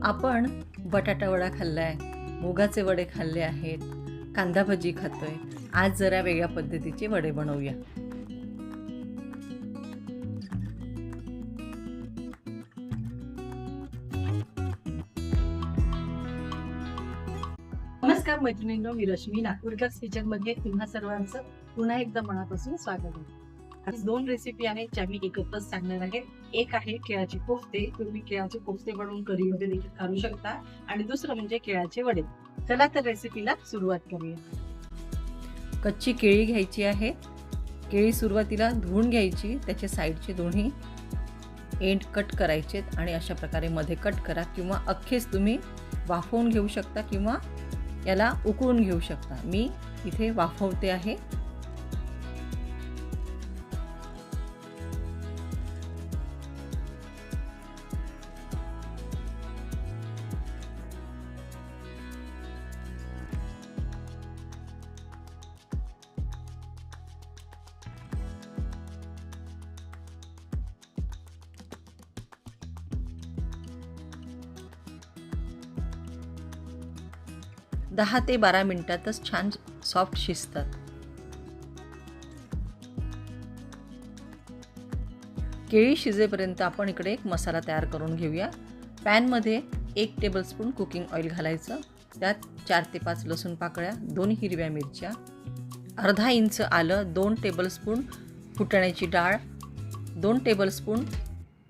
आपण बटाटा वडा खाल्लाय, मुगाचे वडे खाल्ले आहेत, कांदा भजी खातोय. आज जरा वेगळ्या पद्धतीचे वडे बनवूया. नमस्कार मैत्रिणींनो, मी रश्मी नागपूरकर्स किचनमध्ये तुम्हा सर्वांचं पुन्हा एकदा मनापासून स्वागत आहे. आज दोन रेसिपी आहेत ज्या मी एकत्रच सांगणार आहे. एक आहे केळाचे कोफ्ते. तुम्ही केळाचे कोफ्ते बनवून कढीमध्ये देखील खाऊ शकता आणि दुसरं म्हणजे केळाचे वडे. चला तर रेसिपीला सुरुवात करूया. कच्ची केळी घ्यायची आहे. केळी सुरुवातीला धुवून घ्यायची, त्याचे साईडचे दोन्ही एंड कट करायचेत आणि अशा प्रकारे मध्ये कट करा किंवा अख्खेच तुम्ही वाफवून घेऊ शकता किंवा याला उकळून घेऊ शकता. मी इथे वाफवते आहे. दहा ते 12 मिनिटातच छान सॉफ्ट शिजतात. केळी शिजेपर्यंत आपण इकडे एक मसाला तयार करून घेऊया. पॅनमध्ये 1 टेबलस्पून कुकिंग ऑइल घालायचं. त्यात 4 ते 5 लसूण पाकळ्या, 2 हिरव्या मिरच्या, अर्धा इंच आलं, 2 टेबलस्पून फुटाण्याची डाळ, 2 टेबलस्पून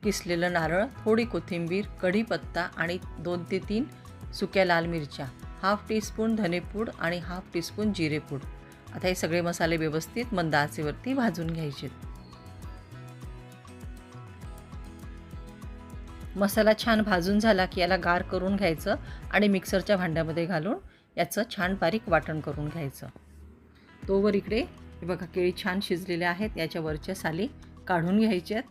किसलेलं नारळ, थोडी कोथिंबीर, कढीपत्ता आणि 2 ते 3 सुक्या लाल मिरच्या, हाफ टीस्पून धनेपूड आणि हाफ टीस्पून जिरेपूड. आता हे सगळे मसाले व्यवस्थित मंद आचेवरती भाजून घ्यायचे. मसाला छान भाजून झाला की याला गार करून घ्यायचं आणि मिक्सरच्या भांड्यामध्ये घालून याचं छान बारीक वाटण करून घ्यायचं. तोवर इकडे हे बघा, केळी छान शिजलेल्या आहेत. याच्या वरच्या साली काढून घ्यायच्यात.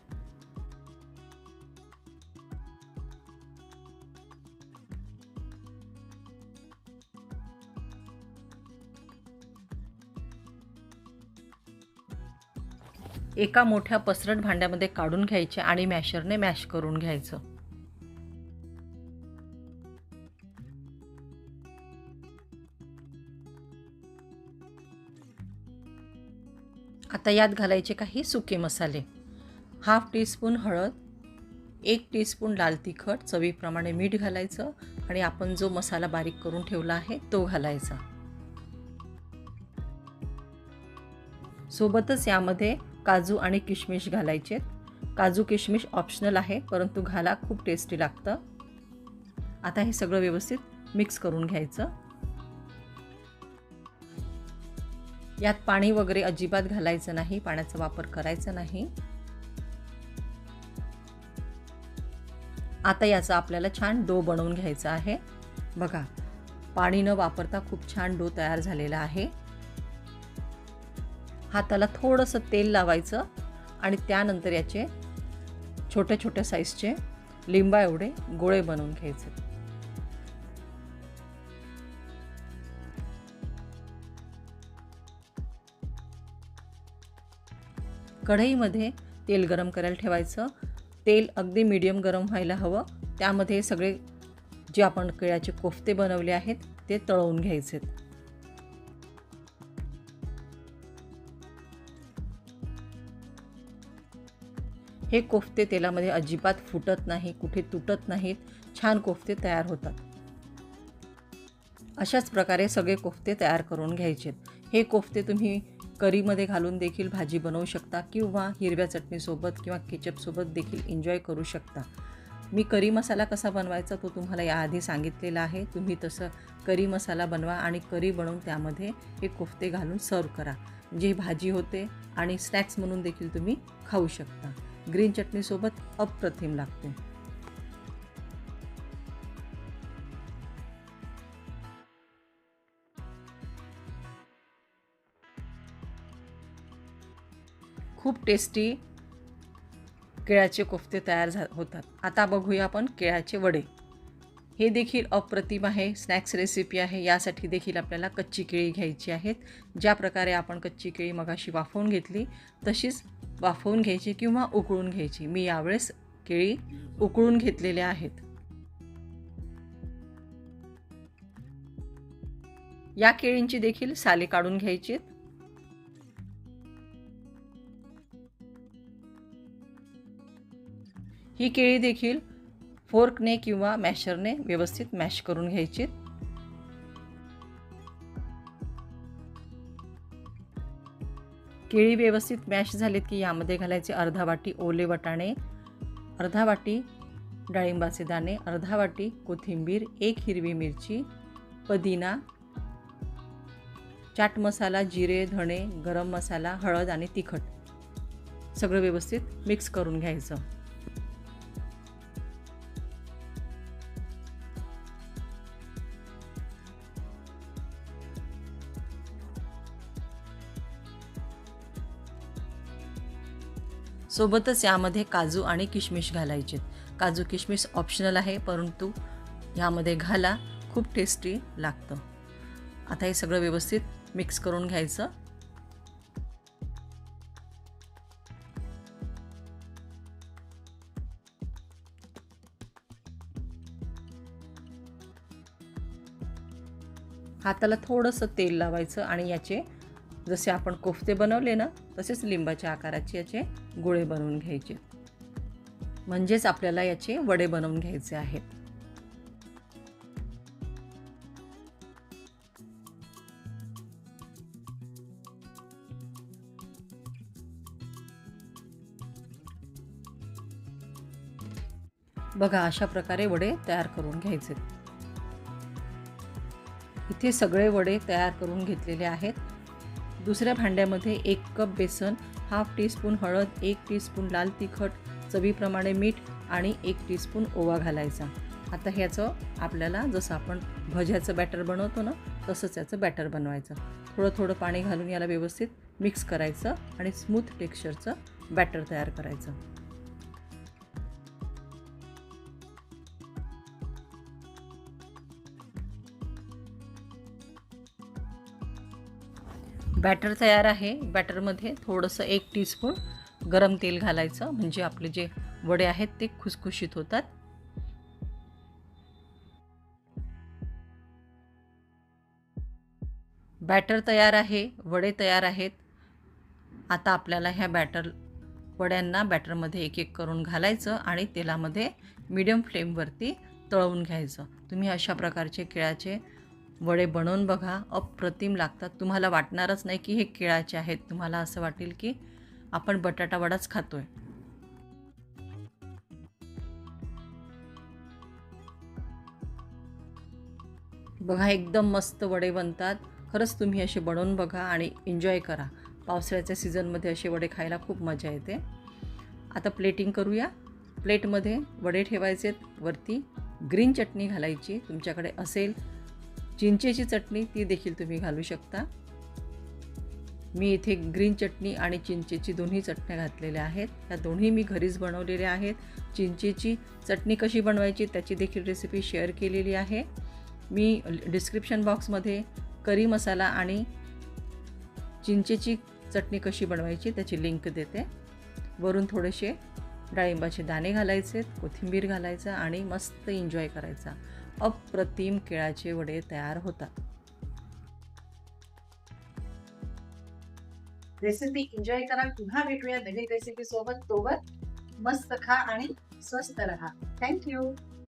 एका मोठ्या पसरट भांड्यामध्ये काढून घ्यायचे आणि मॅशरने मॅश करून घ्यायचं. आता यात घालायचे काही सुके मसाले. हाफ टीस्पून हळद, 1 टीस्पून लाल तिखट, चवीप्रमाणे मीठ घालायचं आणि आपण जो मसाला बारीक करून ठेवला आहे तो घालायचा. सोबतच यामध्ये काजू आणि किशमिश घालायचे. काजू किशमिश ऑप्शनल आहे, परंतु घाला, खूप टेस्टी लागतं. आता हे सगळं व्यवस्थित मिक्स करून घ्यायचं. यात पाणी वगैरे अजिबात घालायचं नाही, पाण्याचा वापर करायचा नाही. आता याचा आपल्याला छान डो बनवून घ्यायचा आहे. बघा, पाणी न वापरता खूप छान डो तयार झालेला आहे. हाताला थोडंसं तेल लावायचं आणि त्यानंतर याचे छोट्या छोट्या साईजचे लिंबा एवढे गोळे बनवून घ्यायचे. कढईमध्ये तेल गरम करायला ठेवायचं. तेल अगदी मीडियम गरम व्हायला हवं. त्यामध्ये सगळे जे आपण केळ्याचे कोफ्ते बनवले आहेत ते तळवून घ्यायचे. हे कोफ्ते तेलामध्ये अजिबात फुटत नाही, कुठे तुटत नाहीत, छान कोफ्ते तयार होतात. अशाच प्रकारे सगळे कोफ्ते तयार करून घ्यायचे. हे कोफ्ते तुम्ही करीमध्ये घालून देखील भाजी बनवू शकता किंवा हिरव्या चटणीसोबत किंवा केचपसोबत देखील एन्जॉय करू शकता. मी करी मसाला कसा बनवायचा तो तुम्हाला याआधी सांगितलेला आहे. तुम्ही तसं करी मसाला बनवा आणि करी बनवून त्यामध्ये हे कोफ्ते घालून सर्व करा. म्हणजे भाजी होते आणि स्नॅक्स म्हणून देखील तुम्ही खाऊ शकता. ग्रीन चटणीसोबत अप्रतिम लागते. खूप टेस्टी केळ्याचे कोफ्ते तयार होतात. आता बघूया आपण केळ्याचे वडे. हे देखील अप्रतिम आहे, स्नॅक्स रेसिपी आहे. यासाठी देखील आपल्याला कच्ची केळी घ्यायची आहेत. ज्या प्रकारे आपण कच्ची केळी मगाशी वाफवून घेतली तशीच वाफवून घ्यायची किंवा उकळून घ्यायची. मी यावेळेस केळी उकळून घेतलेल्या आहेत. या केळींची देखील साले काढून घ्यायची. ही केळी देखील फोर्कने किंवा मॅशरने व्यवस्थित मॅश करून घ्यायची. केळी व्यवस्थित मॅश झालीत की यामध्ये घालायचे अर्धा वाटी ओले वाटाणे, अर्धा वाटी डाळिंबाचे दाणे, अर्धा वाटी कोथिंबीर, 1 हिरवी मिरची, पुदिना, चाट मसाला, जिरे, धणे, गरम मसाला, हळद आणि तिखट सगळं व्यवस्थित मिक्स करून घ्यायचं. सोबतच यामध्ये काजू आणि किशमिश घालायचे. काजू किशमिश ऑप्शनल आहे, परंतु यामध्ये घाला, खूप टेस्टी लागतं. आता हे सगळं व्यवस्थित मिक्स करून घ्यायचं. हाताला थोडंसं तेल लावायचं आणि याचे जसे आपण कोफ्ते बनवले ना तसेच लिंबाच्या आकाराचे याचे गोळे बनवून घ्यायचे. म्हणजेच आपल्याला याचे वडे बनवून घ्यायचे आहेत. बघा अशा प्रकारे वडे तयार करून घ्यायचे. इथे सगळे वडे तयार करून घेतलेले आहेत. दुसऱ्या भांड्यामध्ये 1 कप बेसन, हाफ टीस्पून हळद, 1 टीस्पून लाल तिखट, चवीप्रमाणे मीठ आणि 1 टीस्पून ओवा घालायचा. आता ह्याचं आपल्याला जसं आपण भज्याचं बॅटर बनवतो ना तसंच याचं बॅटर बनवायचं. थोडं थोडं पाणी घालून याला व्यवस्थित मिक्स करायचं आणि स्मूथ टेक्स्चरचं बॅटर तयार करायचं. बॅटर तयार आहे. बॅटरमध्ये थोडंसं 1 टीस्पून गरम तेल घालायचं, म्हणजे आपले जे वडे आहेत ते खुसखुशीत होतात. बॅटर तयार आहे, वडे तयार आहेत. आता आपल्याला ह्या वड्यांना बॅटरमध्ये एक एक करून घालायचं आणि तेलामध्ये मीडियम फ्लेमवरती तळवून घ्यायचं. तुम्ही अशा प्रकारचे केळाचे वडे बनवून बघा, अप्रतिम लागतात. तुम्हाला वाटणारच नाही की हे केळाचे आहेत. तुम्हाला असं वाटेल की आपण बटाटा वडाच खातोय. बघा एकदम मस्त वडे बनतात. खरंच तुम्ही असे बनवून बघा आणि एन्जॉय करा. पावसाळ्याच्या सीझनमध्ये असे वडे खायला खूप मजा येते. आता प्लेटिंग करूया. प्लेटमध्ये वडे ठेवायचे, वरती ग्रीन चटणी घालायची. तुमच्याकडे असेल चिंचेची चटणी ती देखील तुम्ही घालू शकता. मी इथे ग्रीन चटणी आणि चिंचेची दोन्ही चटण्या घातलेल्या आहेत. त्या दोन्ही मी घरीच बनवलेल्या आहेत. चिंचेची चटणी कशी बनवायची त्याची देखील रेसिपी शेअर केलेली आहे. मी डिस्क्रिप्शन बॉक्समध्ये करी मसाला आणि चिंचेची चटणी कशी बनवायची त्याची लिंक देते. वरून थोडेसे डाळिंबाचे दाणे घालायचे, कोथिंबीर घालायचं आणि मस्त एन्जॉय करायचा. अप्रतिम केळाचे वडे तयार होतात. रेसिपी एन्जॉय करा. पुन्हा भेटूया नवीन रेसिपी सोबत. तोवर मस्त खा आणि स्वस्त रहा. थँक्यू.